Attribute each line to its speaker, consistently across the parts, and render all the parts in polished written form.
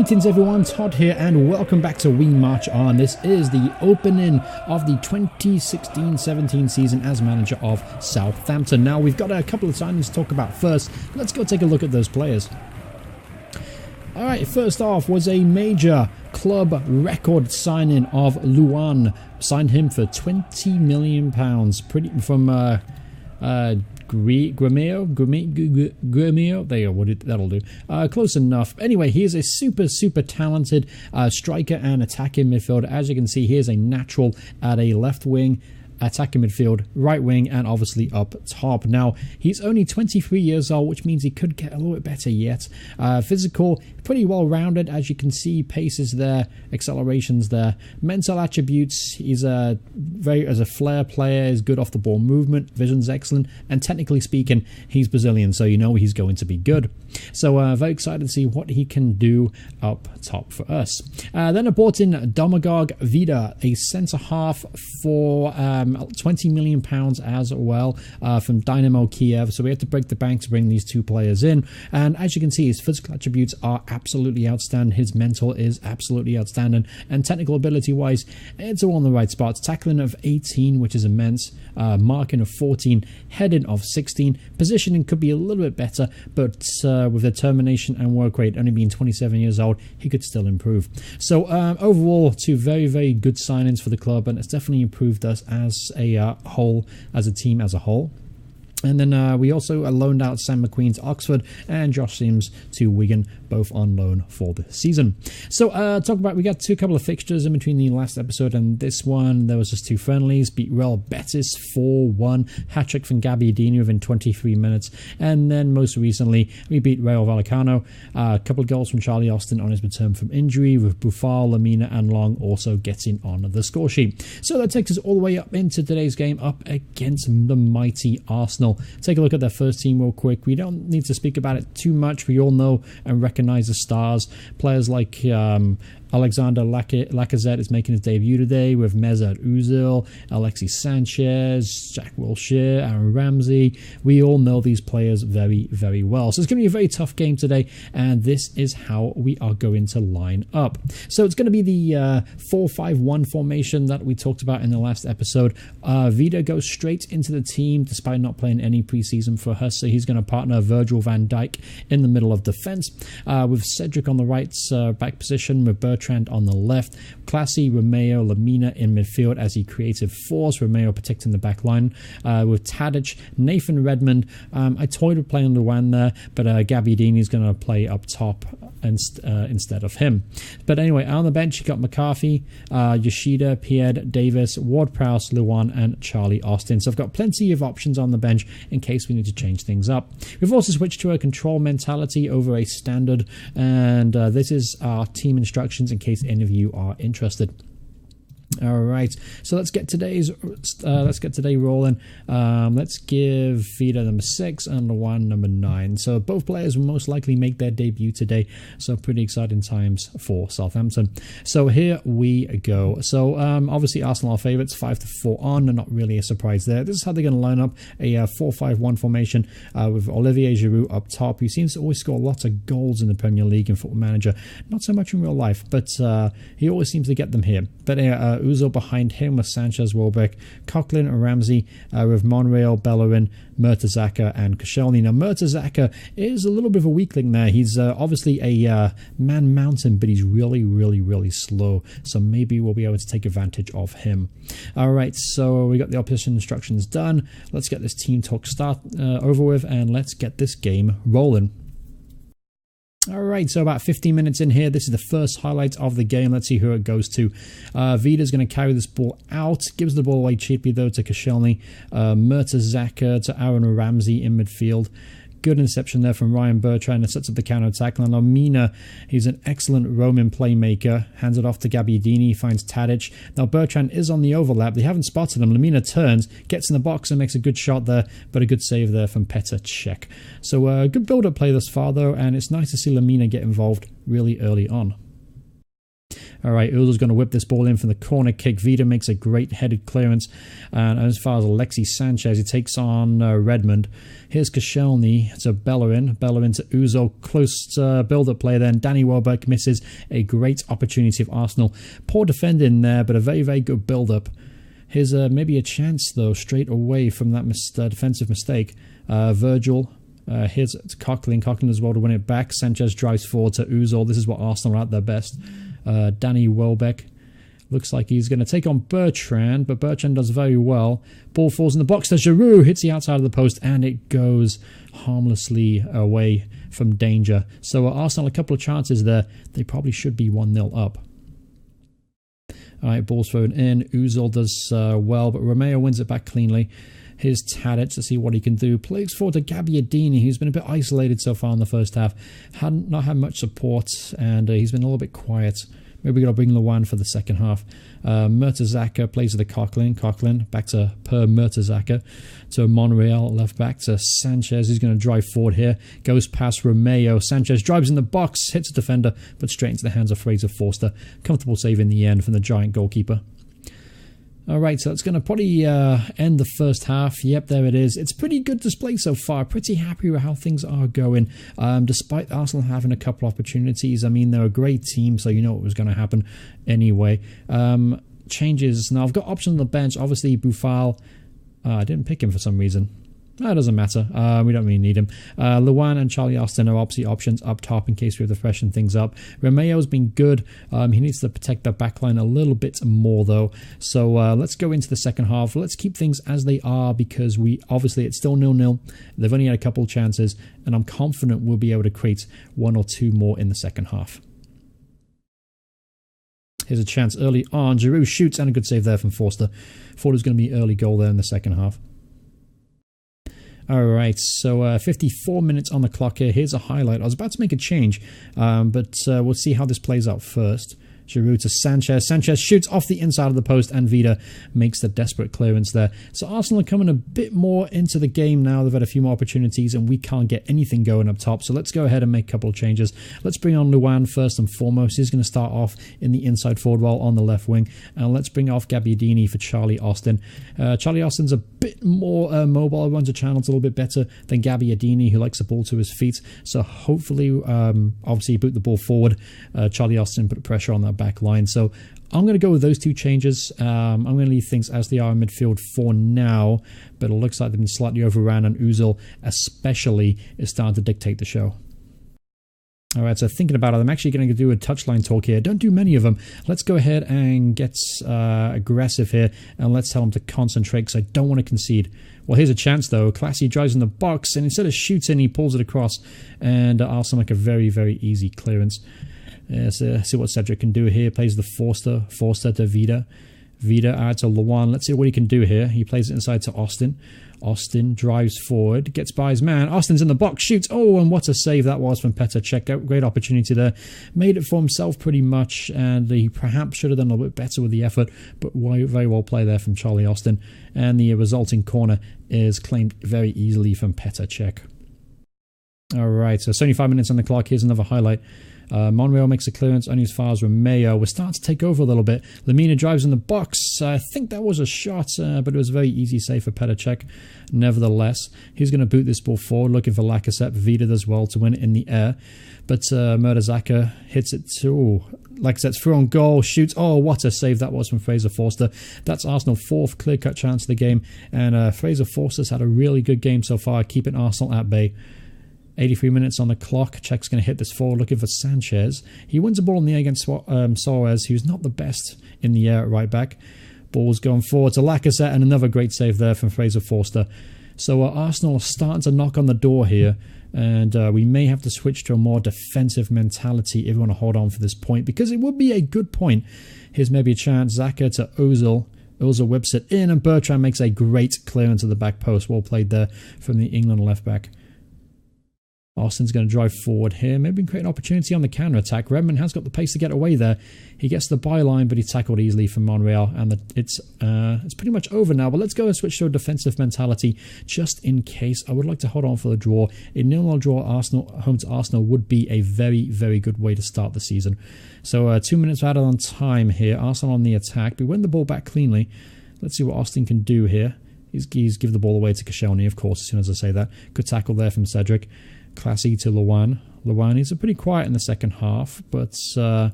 Speaker 1: Greetings everyone, Todd here and welcome back to We March On. This is the opening of the 2016-17 season as manager of Southampton. Now we've got a couple of signings to talk about first. Let's go take a look at those players. Alright, first off was a major club record signing of Luan. Signed him for £20 million from Gremio, there you go, that'll do. Close enough. Anyway, he is a super talented striker and attacking midfielder. As you can see, he is a natural at a left wing, attacking midfield, right wing, and obviously up top. Now, he's only 23 years old, which means he could get a little bit better yet. Physical, pretty well rounded, as you can see. Pace is there, accelerations there. Mental attributes, he's as a flair player, is good off the ball movement, vision's excellent, and technically speaking, he's Brazilian, so you know he's going to be good. So very excited to see what he can do up top for us. Then I brought in Domagog Vida, a centre half for £20 million as well from Dynamo Kiev. So we had to break the bank to bring these two players in, and as you can see, his physical attributes are absolutely outstanding. His mental is absolutely outstanding, and technical ability wise, it's all on the right spots. Tackling of 18, which is immense, marking of 14, heading of 16, positioning could be a little bit better, but with determination and work rate, only being 27 years old, he could still improve. So overall, two very good signings for the club, and it's definitely improved us as a whole, as a team as a whole. And then we also loaned out Sam McQueen to Oxford and Josh Sims to Wigan, both on loan for the season. So we got a couple of fixtures in between the last episode and this one. There was just two friendlies. Beat Real Betis 4-1. Hat-trick from Gabbiadini within 23 minutes. And then most recently, we beat Rayo Vallecano. A couple of goals from Charlie Austin on his return from injury, with Buffal, Lamina and Long also getting on the score sheet. So that takes us all the way up into today's game, up against the mighty Arsenal. Take a look at their first team real quick. We don't need to speak about it too much. We all know and recognize the stars. Players like Alexander Lacazette is making his debut today, with Mesut Ozil, Alexis Sanchez, Jack Wilshere, Aaron Ramsey. We all know these players very well. So it's going to be a very tough game today, and this is how we are going to line up. So it's going to be the 4-5-1 formation that we talked about in the last episode. Vida goes straight into the team despite not playing any preseason for us, so he's going to partner Virgil van Dijk in the middle of defense, with Cedric on the right back position, with Bertrand on the left. Classy, Romeo, Lamina in midfield as he creative force. Romeo protecting the back line, with Tadic, Nathan Redmond. I toyed with playing Luan there, but Gabbiadini is going to play up top instead of him. But anyway, on the bench you got McCarthy, Yoshida, Pierre Davis, Ward-Prowse, Luan and Charlie Austin. So I've got plenty of options on the bench in case we need to change things up. We've also switched to a control mentality over a standard, and this is our team instructions in case any of you are interested. All right, so let's get today rolling. Let's give Vida number 6 and Luan number 9. So both players will most likely make their debut today. So pretty exciting times for Southampton. So here we go. So obviously Arsenal are favourites, 5-4 on. Not really a surprise there. This is how they're going to line up a 4-5-1 formation, with Olivier Giroud up top, who seems to always score lots of goals in the Premier League and Football Manager. Not so much in real life, but he always seems to get them here. But Ozil behind him with Sanchez, Welbeck, Coughlin and Ramsey, with Monreal, Bellerin, Mertesacker and Koscielny. Now Mertesacker is a little bit of a weakling there. He's obviously a man mountain, but he's really slow, so maybe we'll be able to take advantage of him. Alright, so we got the opposition instructions done. Let's get this team talk over with, and let's get this game rolling. Alright, so about 15 minutes in here, this is the first highlight of the game. Let's see who it goes to. Vida's going to carry this ball out, gives the ball away cheaply though to Koscielny, Mertesacker to Aaron Ramsey in midfield. Good interception there from Ryan Bertrand, and sets up the counter-attack. And Lamina, he's an excellent Roman playmaker. Hands it off to Gabbiadini, finds Tadic. Now Bertrand is on the overlap. They haven't spotted him. Lamina turns, gets in the box and makes a good shot there, but a good save there from Petr Cech. So good build-up play thus far though, and it's nice to see Lamina get involved really early on. All right, Ozil's going to whip this ball in from the corner kick. Vida makes a great headed clearance. And as far as Alexis Sanchez, he takes on Redmond. Here's Koscielny to Bellerin. Bellerin to Ozil. Close build-up play then. Danny Welbeck misses a great opportunity of Arsenal. Poor defending there, but a very, very good build-up. Here's maybe a chance, though, straight away from that defensive mistake. Virgil. Here's to Coughlin. Coughlin as well to win it back. Sanchez drives forward to Ozil. This is what Arsenal are at their best. Danny Welbeck looks like he's going to take on Bertrand, but Bertrand does very well. Ball falls in the box to Giroud, hits the outside of the post, and it goes harmlessly away from danger. So Arsenal, a couple of chances there. They probably should be 1-0 up. All right, ball's thrown in. Ozil does well, but Romeo wins it back cleanly. Here's Tadic to see what he can do. Plays forward to Gabbiadini, who's been a bit isolated so far in the first half. Not had much support, and he's been a little bit quiet. Maybe we're going to bring Luan for the second half. Mertesacker plays with the Coughlin. Coughlin back to Per Mertesacker. To Monreal, left back to Sanchez. He's going to drive forward here. Goes past Romeo. Sanchez drives in the box, hits a defender, but straight into the hands of Fraser Forster. Comfortable save in the end from the giant goalkeeper. Alright, so it's going to probably end the first half. Yep, there it is. It's pretty good display so far. Pretty happy with how things are going. Despite Arsenal having a couple of opportunities. I mean, they're a great team, so you know what was going to happen anyway. Changes. Now, I've got options on the bench. Obviously, Boufal. I didn't pick him for some reason. That doesn't matter. We don't really need him. Luan and Charlie Austin are obviously options up top in case we have to freshen things up. Romeo's been good. He needs to protect the backline a little bit more, though. So let's go into the second half. Let's keep things as they are because obviously it's still 0-0. They've only had a couple of chances, and I'm confident we'll be able to create one or two more in the second half. Here's a chance early on. Giroud shoots, and a good save there from Forster. Thought it was going to be an early goal there in the second half. Alright, so 54 minutes on the clock here. Here's a highlight. I was about to make a change, but we'll see how this plays out first. Giroud to Sanchez. Sanchez shoots off the inside of the post, and Vida makes the desperate clearance there. So Arsenal are coming a bit more into the game now. They've had a few more opportunities, and we can't get anything going up top. So let's go ahead and make a couple of changes. Let's bring on Luan first and foremost. He's going to start off in the inside forward role on the left wing. And let's bring off Gabbiadini for Charlie Austin. Charlie Austin's a bit more mobile, runs the channels a little bit better than Gabbiadini, who likes the ball to his feet. So hopefully, obviously, boot the ball forward. Charlie Austin put pressure on that back line. So I'm going to go with those two changes. I'm going to leave things as they are in midfield for now, but it looks like they've been slightly overran, and Ozil especially is starting to dictate the show. Alright, so thinking about it, I'm actually going to do a touchline talk here. Don't do many of them. Let's go ahead and get aggressive here, and let's tell them to concentrate because I don't want to concede. Well, here's a chance though. Classy drives in the box, and instead of shooting, he pulls it across, and Arsenal make a very, very easy clearance. So see what Cedric can do here. Plays the Forster to Vida. Vida adds to Luan. Let's see what he can do here. He plays it inside to Austin. Austin drives forward, gets by his man. Austin's in the box, shoots. Oh, and what a save that was from Petr Cech. Great opportunity there. Made it for himself pretty much, and he perhaps should have done a little bit better with the effort, but very well played there from Charlie Austin. And the resulting corner is claimed very easily from Petr Cech. All right, so 75 minutes on the clock. Here's another highlight. Monreal makes a clearance only as far as Romeo. We're starting to take over a little bit. Lamina drives in the box. I think that was a shot, but it was a very easy save for Petr Cech. Nevertheless, he's going to boot this ball forward, looking for Lacazette. Vida does well to win it in the air. But Mertesacker hits it to Lacazette's through on goal, shoots. Oh, what a save that was from Fraser Forster. That's Arsenal's fourth clear-cut chance of the game. And Fraser Forster's had a really good game so far, keeping Arsenal at bay. 83 minutes on the clock. Cech's going to hit this forward, looking for Sanchez. He wins the ball in the air against Suarez, who's not the best in the air at right back. Ball's going forward to Lacazette, and another great save there from Fraser Forster. So Arsenal are starting to knock on the door here, and we may have to switch to a more defensive mentality if we want to hold on for this point, because it would be a good point. Here's maybe a chance. Xhaka to Ozil. Ozil whips it in, and Bertrand makes a great clearance to the back post. Well played there from the England left back. Austin's going to drive forward here. Maybe we can create an opportunity on the counter-attack. Redmond has got the pace to get away there. He gets the byline, but he's tackled easily from Monreal, and it's pretty much over now. But let's go and switch to a defensive mentality just in case. I would like to hold on for the draw. A 0-0 draw home to Arsenal would be a very, very good way to start the season. So 2 minutes added on time here. Arsenal on the attack. We win the ball back cleanly. Let's see what Austin can do here. He's give the ball away to Koscielny, of course, as soon as I say that. Good tackle there from Cedric. Classy to Luan. Luan, he's pretty quiet in the second half, but so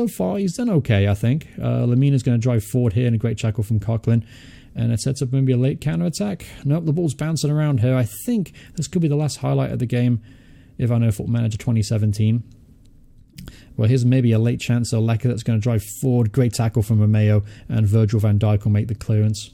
Speaker 1: far he's done okay, I think. Lamina's going to drive forward here, and a great tackle from Coughlin. And it sets up maybe a late counter-attack. Nope, the ball's bouncing around here. I think this could be the last highlight of the game, if I know Football Manager 2017. Well, here's maybe a late chance. So Lecker that's going to drive forward. Great tackle from Romeo, and Virgil van Dijk will make the clearance.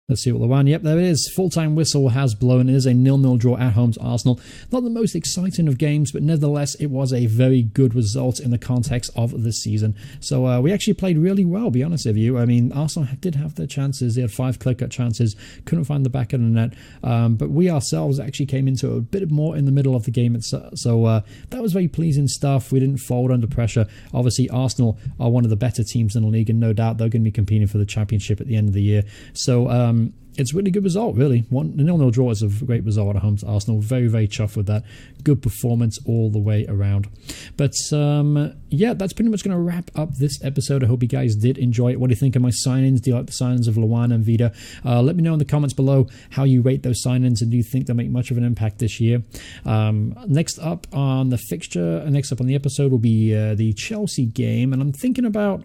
Speaker 1: Let's see what the one. Yep, there it is. Full-time whistle has blown. It is a 0-0 draw at home to Arsenal. Not the most exciting of games, but nevertheless, it was a very good result in the context of the season. So we actually played really well, be honest with you. I mean, Arsenal did have their chances. They had 5 clear-cut chances. Couldn't find the back of the net. But we ourselves actually came into it a bit more in the middle of the game. So that was very pleasing stuff. We didn't fold under pressure. Obviously, Arsenal are one of the better teams in the league, and no doubt they're going to be competing for the championship at the end of the year. So it's a really good result, really. The 0-0 draw is a great result at home to Arsenal. Very, very chuffed with that. Good performance all the way around. But, yeah, that's pretty much going to wrap up this episode. I hope you guys did enjoy it. What do you think of my signings? Do you like the signings of Luan and Vida? Let me know in the comments below how you rate those signings, and do you think they'll make much of an impact this year? Next up on the fixture, next up on the episode will be the Chelsea game, and I'm thinking about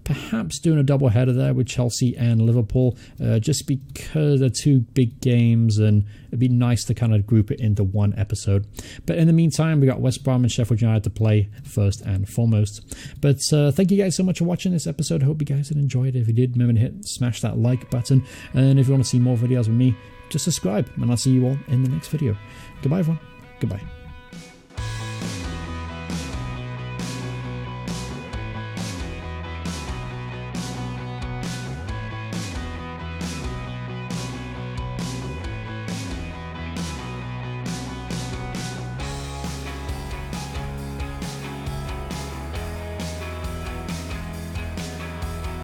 Speaker 1: perhaps doing a double header there with Chelsea and Liverpool, just because they're 2 big games, and it'd be nice to kind of group it into one episode. But in the meantime, we got West Brom and Sheffield United to play first and foremost. But thank you guys so much for watching this episode. I hope you guys had enjoyed it. If you did, remember to smash that like button, and if you want to see more videos with me, just subscribe, and I'll see you all in the next video. Goodbye, everyone. Goodbye.